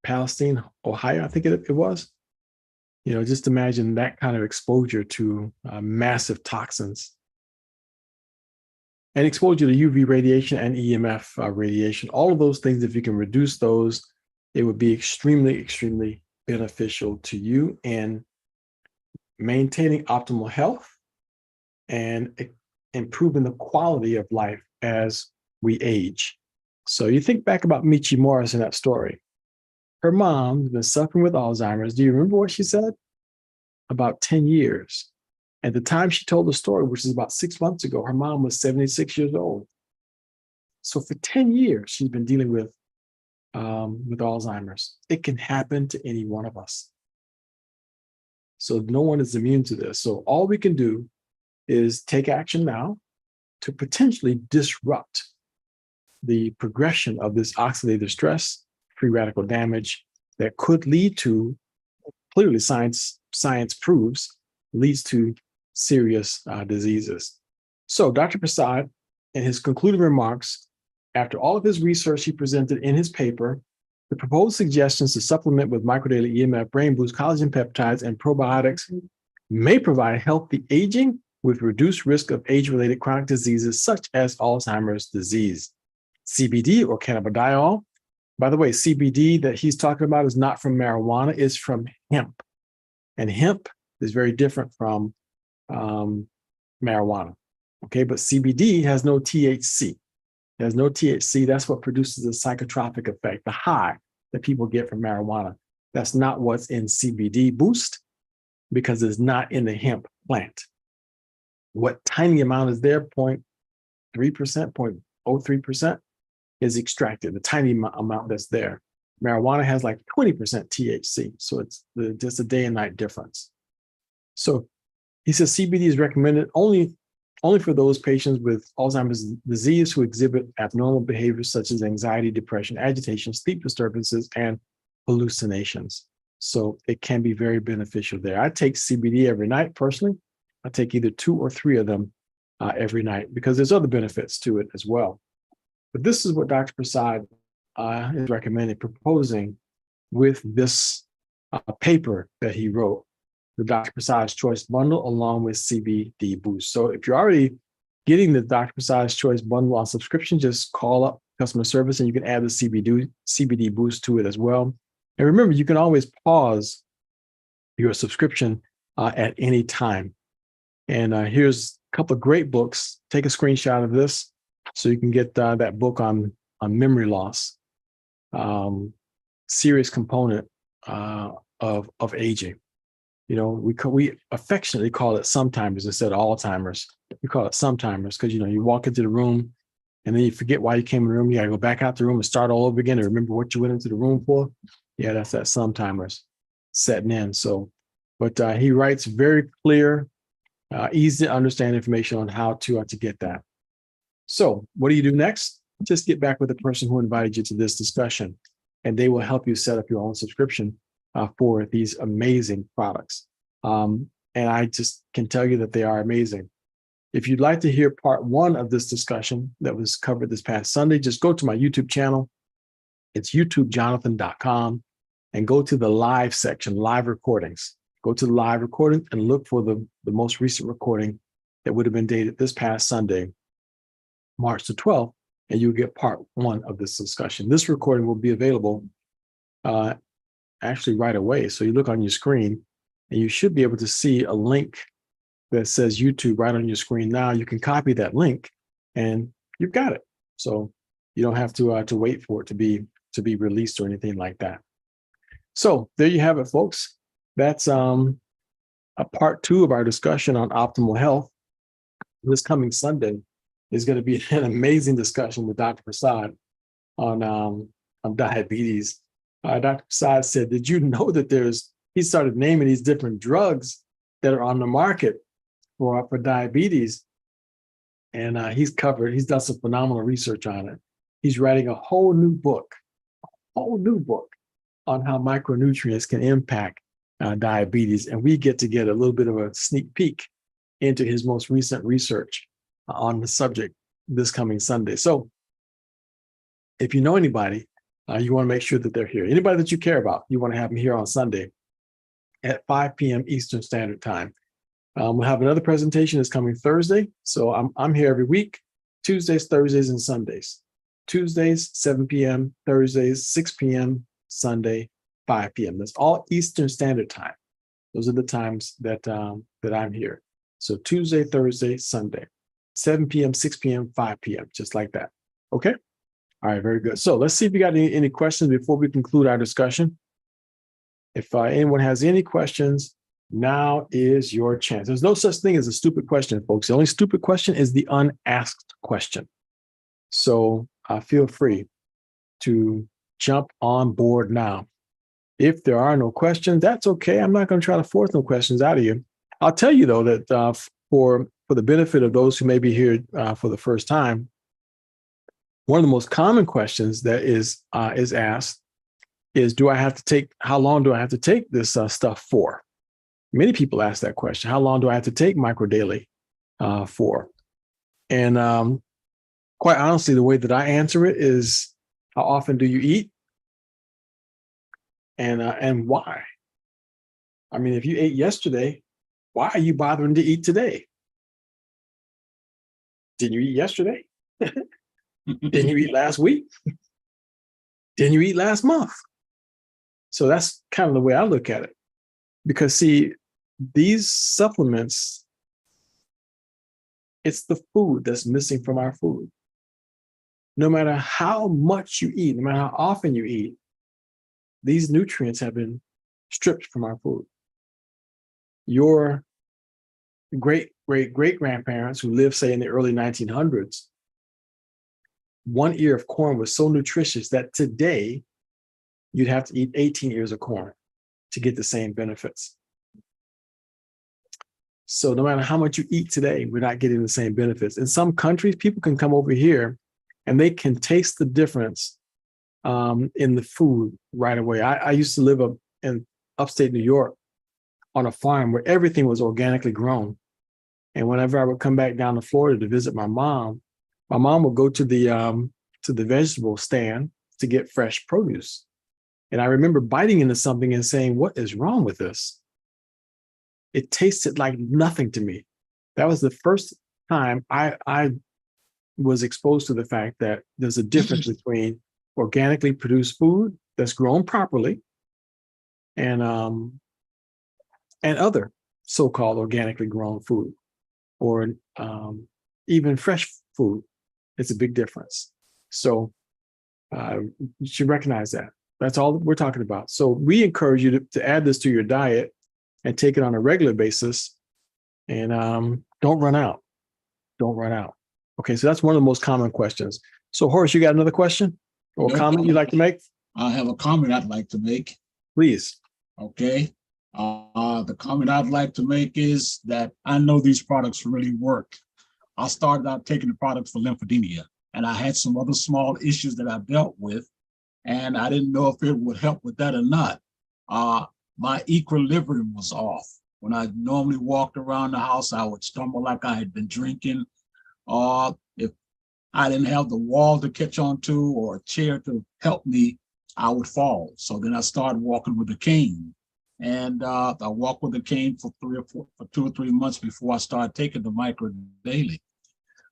Palestine, Ohio, I think it was. Just imagine that kind of exposure to massive toxins and exposure to UV radiation and EMF radiation. All of those things, if you can reduce those, it would be extremely, extremely beneficial to you in maintaining optimal health and improving the quality of life as we age. So you think back about Michi Morris in that story. Her mom's been suffering with Alzheimer's. Do you remember what she said? About 10 years. At the time she told the story, which is about 6 months ago, her mom was 76 years old. So for 10 years, she's been dealing with Alzheimer's. It can happen to any one of us. So no one is immune to this. So all we can do is take action now to potentially disrupt the progression of this oxidative stress, free radical damage that could lead to, clearly science proves, leads to serious diseases. So Dr. Prasad, in his concluding remarks, after all of his research he presented in his paper, the proposed suggestions to supplement with microdaily EMF, brain boost, collagen peptides, and probiotics may provide healthy aging with reduced risk of age-related chronic diseases such as Alzheimer's disease. CBD, or cannabidiol. By the way, CBD that he's talking about is not from marijuana, it's from hemp. And hemp is very different from marijuana. Okay, but CBD has no THC. It has no THC. That's what produces the psychotropic effect, the high that people get from marijuana. That's not what's in CBD Boost because it's not in the hemp plant. What tiny amount is there, 0.3%, 0.03%, is extracted, the tiny amount that's there. Marijuana has like 20% THC, so it's just a day and night difference. So he says CBD is recommended only for those patients with Alzheimer's disease who exhibit abnormal behaviors such as anxiety, depression, agitation, sleep disturbances, and hallucinations. So it can be very beneficial there. I take CBD every night personally. I take either 2 or 3 of them every night because there's other benefits to it as well. But this is what Dr. Prasad is recommending, proposing with this paper that he wrote, the Dr. Prasad's Choice Bundle, along with CBD Boost. So if you're already getting the Dr. Prasad's Choice Bundle on subscription, just call up customer service and you can add the CBD Boost to it as well. And remember, you can always pause your subscription at any time. And here's a couple of great books. Take a screenshot of this so you can get that book on memory loss, serious component of aging. We affectionately call it sometimers instead of Alzheimer's. We call it sometimers because, you walk into the room and then you forget why you came in the room. You got to go back out the room and start all over again and remember what you went into the room for. Yeah, that's that sometimers setting in. So, but he writes very clear, easy to understand information on how to get that. So what do you do next? Just get back with the person who invited you to this discussion, and they will help you set up your own subscription for these amazing products. And I just can tell you that they are amazing. If you'd like to hear part 1 of this discussion that was covered this past Sunday, just go to my YouTube channel. It's youtubejonathan.com and go to the live section, live recordings. Go to the live recording and look for the most recent recording that would have been dated this past Sunday, March the 12th, and you'll get part 1 of this discussion. This recording will be available actually right away. So you look on your screen and you should be able to see a link that says YouTube right on your screen now. You can copy that link and you've got it. So you don't have to wait for it to be released or anything like that. So there you have it, folks. That's a part 2 of our discussion on optimal health. This coming Sunday is going to be an amazing discussion with Dr. Prasad on diabetes. Dr. Prasad said, did you know that he started naming these different drugs that are on the market for diabetes? And he's done some phenomenal research on it. He's writing a whole new book on how micronutrients can impact diabetes, and we get a little bit of a sneak peek into his most recent research on the subject this coming Sunday. So if you know anybody, you want to make sure that they're here. Anybody that you care about, you want to have them here on Sunday at 5 p.m. Eastern Standard Time. We'll have another presentation that's coming Thursday. So I'm here every week, Tuesdays, Thursdays, and Sundays. Tuesdays, 7 p.m., Thursdays, 6 p.m., Sunday, 5 p.m. That's all Eastern Standard Time. Those are the times that I'm here. So Tuesday, Thursday, Sunday, 7 p.m., 6 p.m., 5 p.m., just like that. Okay? All right, very good. So let's see if you got any questions before we conclude our discussion. If anyone has any questions, now is your chance. There's no such thing as a stupid question, folks. The only stupid question is the unasked question. So feel free to jump on board now. If there are no questions, that's okay. I'm not going to try to force no questions out of you. I'll tell you, though, that for the benefit of those who may be here for the first time, one of the most common questions that is asked is, how long do I have to take this stuff for? Many people ask that question. How long do I have to take Microdaily for? And quite honestly, the way that I answer it is, how often do you eat? And why? I mean, if you ate yesterday, why are you bothering to eat today? Didn't you eat yesterday? Didn't you eat last week? Didn't you eat last month? So that's kind of the way I look at it. Because see, these supplements, it's the food that's missing from our food. No matter how much you eat, no matter how often you eat, these nutrients have been stripped from our food. Your great-great-great-grandparents who lived, say, in the early 1900s, one ear of corn was so nutritious that today you'd have to eat 18 ears of corn to get the same benefits. So no matter how much you eat today, we're not getting the same benefits. In some countries, people can come over here and they can taste the difference in the food right away. I used to live in upstate New York on a farm where everything was organically grown. And whenever I would come back down to Florida to visit my mom would go to the vegetable stand to get fresh produce. And I remember biting into something and saying, "What is wrong with this?" It tasted like nothing to me. That was the first time I was exposed to the fact that there's a difference between organically produced food that's grown properly and other so-called organically grown food, or even fresh food. It's a big difference. So you should recognize that. That's all we're talking about. So we encourage you to add this to your diet and take it on a regular basis, and don't run out. Don't run out. Okay, so that's one of the most common questions. So Horace, you got another question or comment you'd like to make? I have a comment I'd like to make. Please. Okay. The comment I'd like to make is that I know these products really work. I started out taking the products for lymphedema, and I had some other small issues that I dealt with, and I didn't know if it would help with that or not. My equilibrium was off. When I normally walked around the house, I would stumble like I had been drinking. If I didn't have the wall to catch onto or a chair to help me, I would fall. So then I started walking with a cane. And I walked with a cane for 2 or 3 months before I started taking the Microdaily.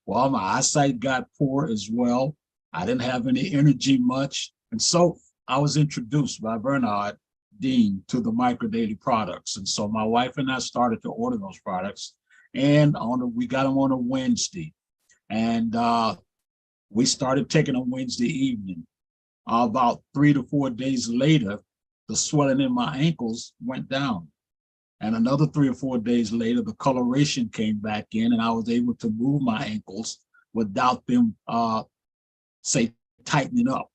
Well, my eyesight got poor as well. I didn't have any energy much. And so I was introduced by Bernard Dean to the Microdaily products. And so my wife and I started to order those products. And we got them on a Wednesday. And we started taking them Wednesday evening. About 3 to 4 days later, the swelling in my ankles went down. And another 3 or 4 days later, the coloration came back in, and I was able to move my ankles without them, say, tightening up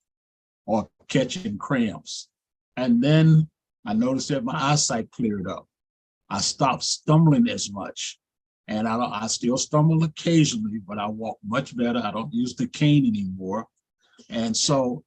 or catching cramps. And then I noticed that my eyesight cleared up. I stopped stumbling as much. And I still stumble occasionally, but I walk much better. I don't use the cane anymore. And so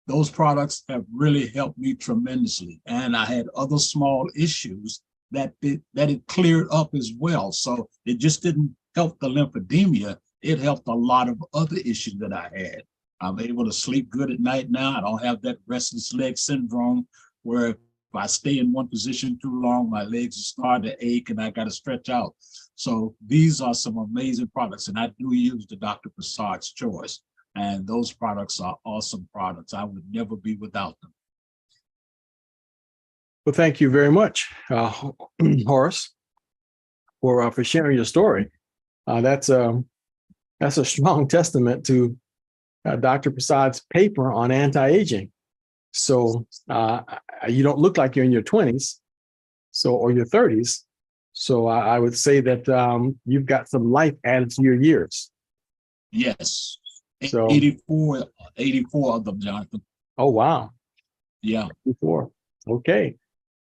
those products have really helped me tremendously. And I had other small issues that it cleared up as well. So it just didn't help the lymphedema. It helped a lot of other issues that I had. I'm able to sleep good at night now. I don't have that restless leg syndrome where if I stay in one position too long, my legs are starting to ache and I got to stretch out. So these are some amazing products, and I do use the Dr. Prasad's Choice. And those products are awesome products. I would never be without them. Well, thank you very much, Horace, for sharing your story. That's a strong testament to Dr. Prasad's paper on anti-aging. So you don't look like you're in your 20s, or your 30s. So I would say that you've got some life added to your years. Yes. So 84 of them, Jonathan. Oh, wow. Yeah. 84. Okay.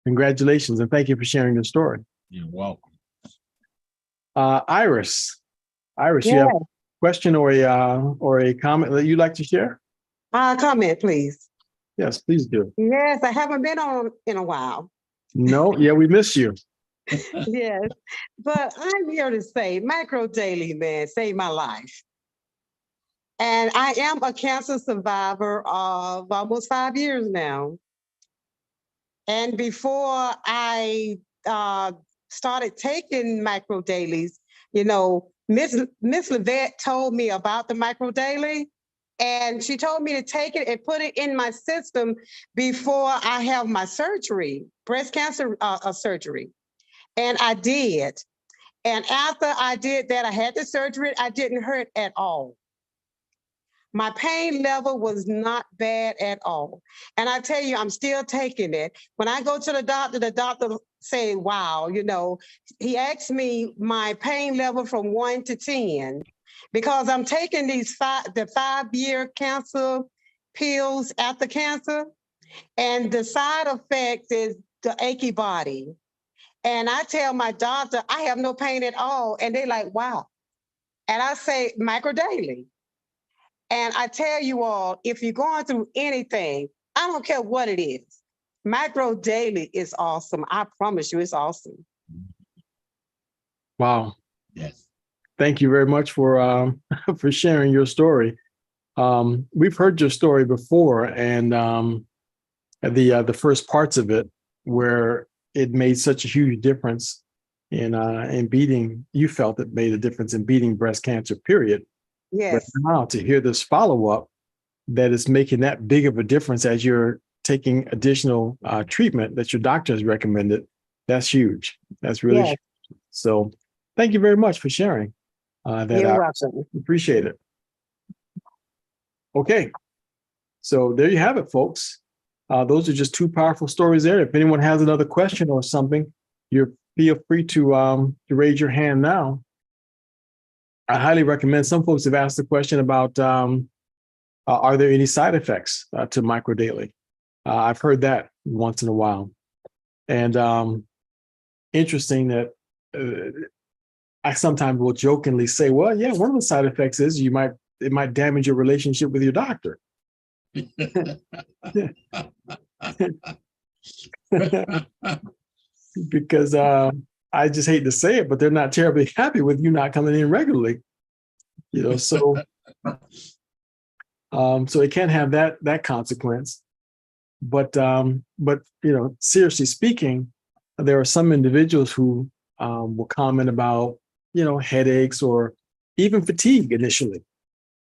Congratulations, and thank you for sharing your story. You're welcome. Iris, you have a question or a comment that you'd like to share? Comment, please. Yes, please do. Yes, I haven't been on in a while. No, yeah, we miss you. Yes, but I'm here to say Micro Daily, man, saved my life. And I am a cancer survivor of almost 5 years now. And before I started taking Micro Dailies, you know, Miss Levette told me about the Micro Daily, and she told me to take it and put it in my system before I have my surgery, breast cancer surgery. And I did. And after I did that, I had the surgery, I didn't hurt at all. My pain level was not bad at all. And I tell you, I'm still taking it. When I go to the doctor say, wow, you know, he asked me my pain level from 1 to 10, because I'm taking the 5-year cancer pills after cancer. And the side effect is the achy body. And I tell my doctor, I have no pain at all. And they're like, wow. And I say, Micro Daily. And I tell you all, if you're going through anything, I don't care what it is, Micro Daily is awesome. I promise you, it's awesome. Wow. Yes. Thank you very much for sharing your story. We've heard your story before, and the first parts of it, where it made such a huge difference in beating. You felt it made a difference in beating breast cancer, period. Yes. But now to hear this follow-up that is making that big of a difference as you're taking additional treatment that your doctor has recommended, that's huge. That's really huge. So thank you very much for sharing that. You're welcome. Appreciate it. Okay. So there you have it, folks. Those are just two powerful stories there. If anyone has another question or something, you feel free to raise your hand now. I highly recommend. Some folks have asked the question about, are there any side effects to Micro Daily? I've heard that once in a while. And interesting that I sometimes will jokingly say, well, yeah, one of the side effects is it might damage your relationship with your doctor. Because I just hate to say it, but they're not terribly happy with you not coming in regularly. You know, so it can have that consequence. But you know, seriously speaking, there are some individuals who will comment about, you know, headaches or even fatigue initially.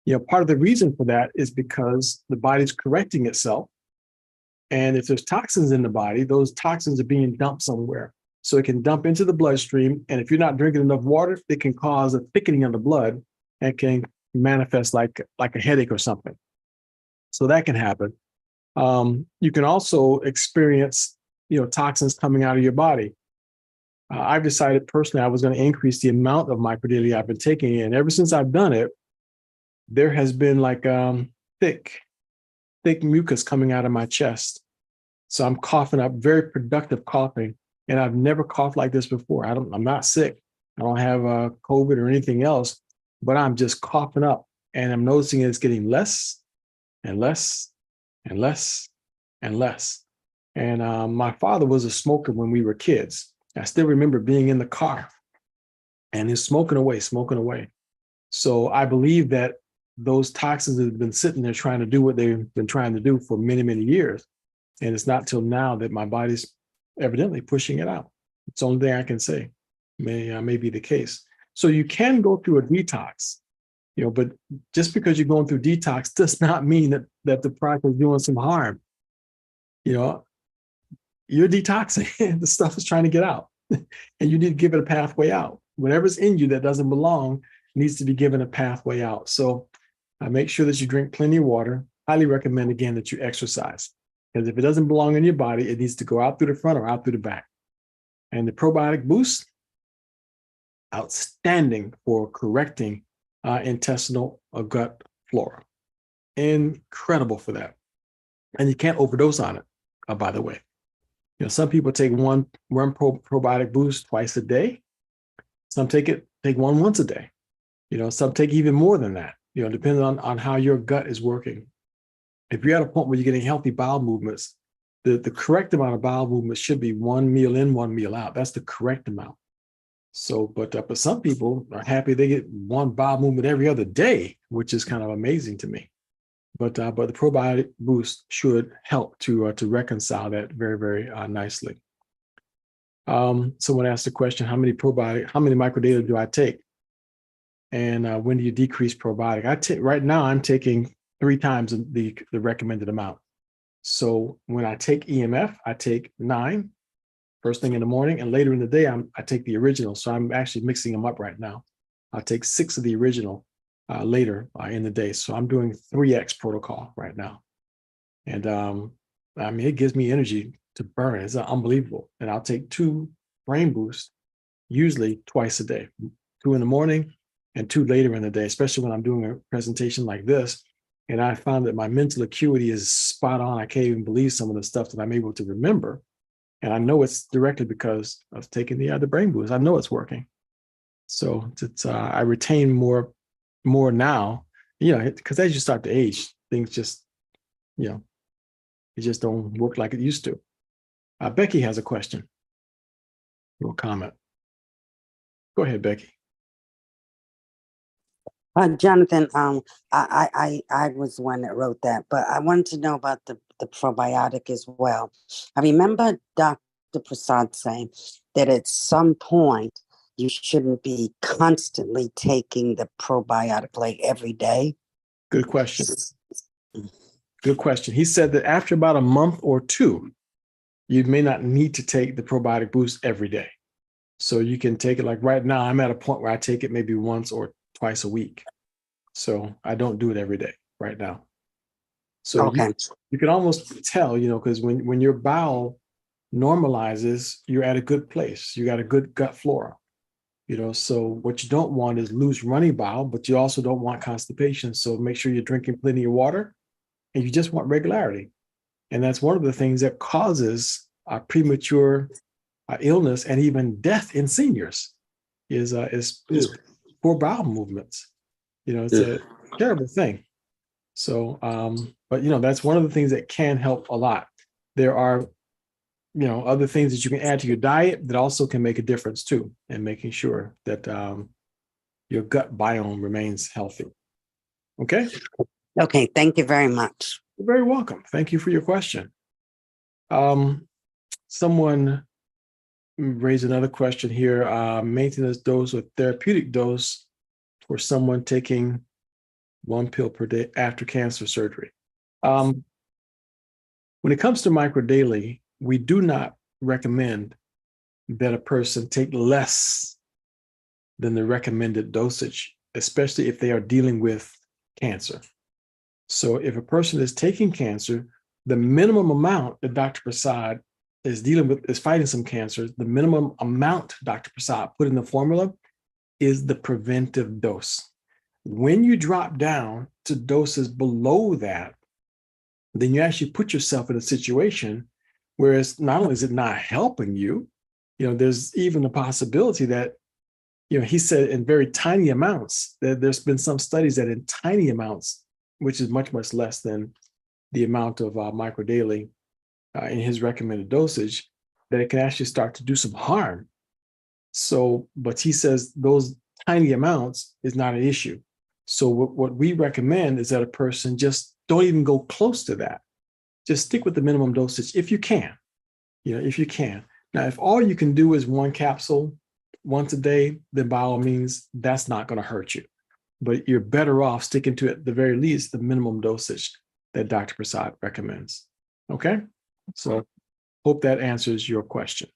You know, part of the reason for that is because the body's correcting itself. And if there's toxins in the body, those toxins are being dumped somewhere. So it can dump into the bloodstream. And if you're not drinking enough water, it can cause a thickening of the blood and can manifest like a headache or something. So that can happen. You can also experience, you know, toxins coming out of your body. I've decided personally I was going to increase the amount of Micro Daily I've been taking. And ever since I've done it, there has been like thick mucus coming out of my chest. So I'm coughing up, very productive coughing. And I've never coughed like this before. I'm not sick. I don't have COVID or anything else, but I'm just coughing up, and I'm noticing it's getting less and less and less and less. And my father was a smoker when we were kids. I still remember being in the car and he's smoking away, smoking away. So I believe that those toxins have been sitting there trying to do what they've been trying to do for many, many years. And it's not till now that my body's evidently pushing it out. It's the only thing I can say. May be the case. So you can go through a detox, but just because you're going through detox does not mean that the product is doing some harm. You're detoxing. The stuff is trying to get out. And you need to give it a pathway out. Whatever's in you that doesn't belong needs to be given a pathway out. So make sure that you drink plenty of water. Highly recommend, again, that you exercise. Because if it doesn't belong in your body, it needs to go out through the front or out through the back. And the probiotic boost, outstanding for correcting intestinal or gut flora. Incredible for that. And you can't overdose on it, by the way. Some people take one probiotic boost twice a day. Some take one once a day. Some take even more than that, depending on how your gut is working. If you're at a point where you're getting healthy bowel movements, the correct amount of bowel movements should be 1 meal in, 1 meal out. That's the correct amount. So, but some people are happy they get one bowel movement every other day, which is kind of amazing to me. But the probiotic boost should help to reconcile that very, very nicely. Someone asked the question, how many microdaily do I take? And when do you decrease probiotic? Right now I'm taking 3 times the recommended amount. So when I take EMF, I take 9 first thing in the morning, and later in the day, I take the original. So I'm actually mixing them up right now. I'll take 6 of the original later in the day. So I'm doing 3X protocol right now. And it gives me energy to burn. It's unbelievable. And I'll take 2 brain boosts, usually twice a day, 2 in the morning and 2 later in the day, especially when I'm doing a presentation like this. And I found that my mental acuity is spot on. I can't even believe some of the stuff that I'm able to remember. And I know it's directly because of taking the brain boost. I know it's working. So I retain more now, because as you start to age, things just, it just don't work like it used to. Becky has a question or comment. Go ahead, Becky. Jonathan, I was the one that wrote that, but I wanted to know about the probiotic as well. I remember Dr. Prasad saying that at some point you shouldn't be constantly taking the probiotic like every day. Good question. Good question. He said that after about a month or 2, you may not need to take the probiotic boost every day. So you can take it, like right now, I'm at a point where I take it maybe once or twice a week. So I don't do it every day right now. So okay. You can almost tell, because when your bowel normalizes, you're at a good place. You got a good gut flora. So what you don't want is loose running bowel, but you also don't want constipation. So make sure you're drinking plenty of water, and you just want regularity. And that's one of the things that causes premature illness and even death in seniors is poor bowel movements. It's a terrible thing. So, but that's one of the things that can help a lot. There are, other things that you can add to your diet that also can make a difference too, and making sure that your gut biome remains healthy. Okay. Okay. Thank you very much. You're very welcome. Thank you for your question. Someone raised another question here. Maintenance dose or therapeutic dose for someone taking 1 pill per day after cancer surgery. When it comes to microdaily, we do not recommend that a person take less than the recommended dosage, especially if they are dealing with cancer. So if a person is taking cancer, the minimum amount that Dr. Prasad is fighting some cancer, the minimum amount Dr. Prasad put in the formula is the preventive dose. When you drop down to doses below that, then you actually put yourself in a situation where it's not only is it not helping you, there's even a possibility that, he said in very tiny amounts, that there's been some studies that in tiny amounts, which is much, much less than the amount of micro daily in his recommended dosage, that it can actually start to do some harm. So, but he says those tiny amounts is not an issue. So what we recommend is that a person just don't even go close to that. Just stick with the minimum dosage if you can, if you can. Now, if all you can do is one capsule once a day, then by all means, that's not going to hurt you. But you're better off sticking to, at the very least, the minimum dosage that Dr. Prasad recommends. Okay? So hope that answers your question.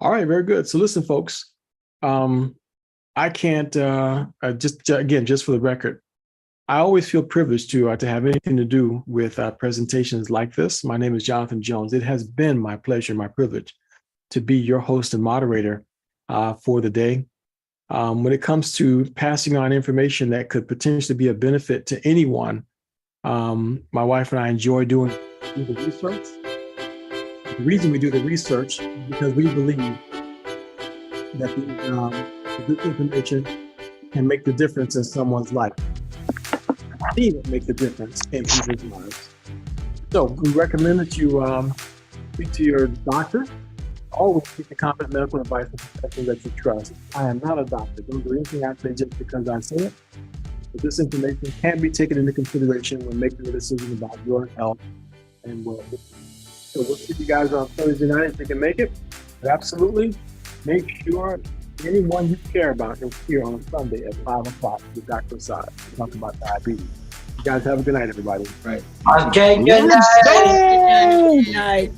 All right, very good. So listen, folks, I can't, just for the record, I always feel privileged to have anything to do with presentations like this. My name is Jonathan Jones. It has been my pleasure, my privilege to be your host and moderator for the day. When it comes to passing on information that could potentially be a benefit to anyone, my wife and I enjoy doing the research. The reason we do the research is because we believe that this information can make the difference in someone's life. It make the difference in people's lives. So we recommend that you speak to your doctor. Always seek the competent medical advice of professionals that you trust. I am not a doctor. Don't do anything I say just because I say it. But this information can be taken into consideration when making a decision about your health and well-being. So we'll see you guys on Thursday night if you can make it. But absolutely, make sure anyone you care about is here on Sunday at 5 o'clock with Dr. Prasad to talk about diabetes. You guys have a good night, everybody. Right. Okay, good night. Good night.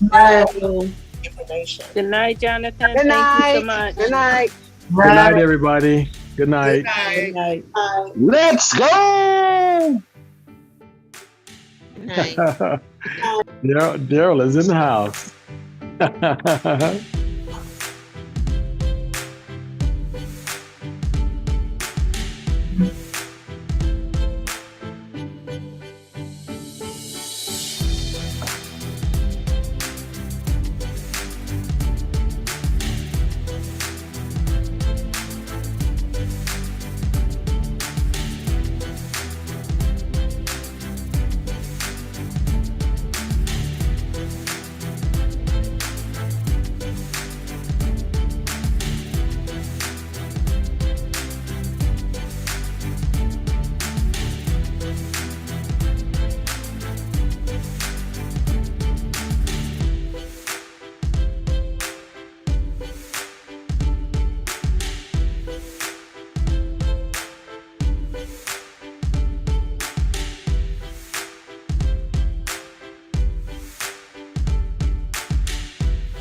Information. Good night, Jonathan. Good Thank you so night. much. Good night. Good night, everybody. Good night. Good night. Let's go! Good night. Daryl is in the house.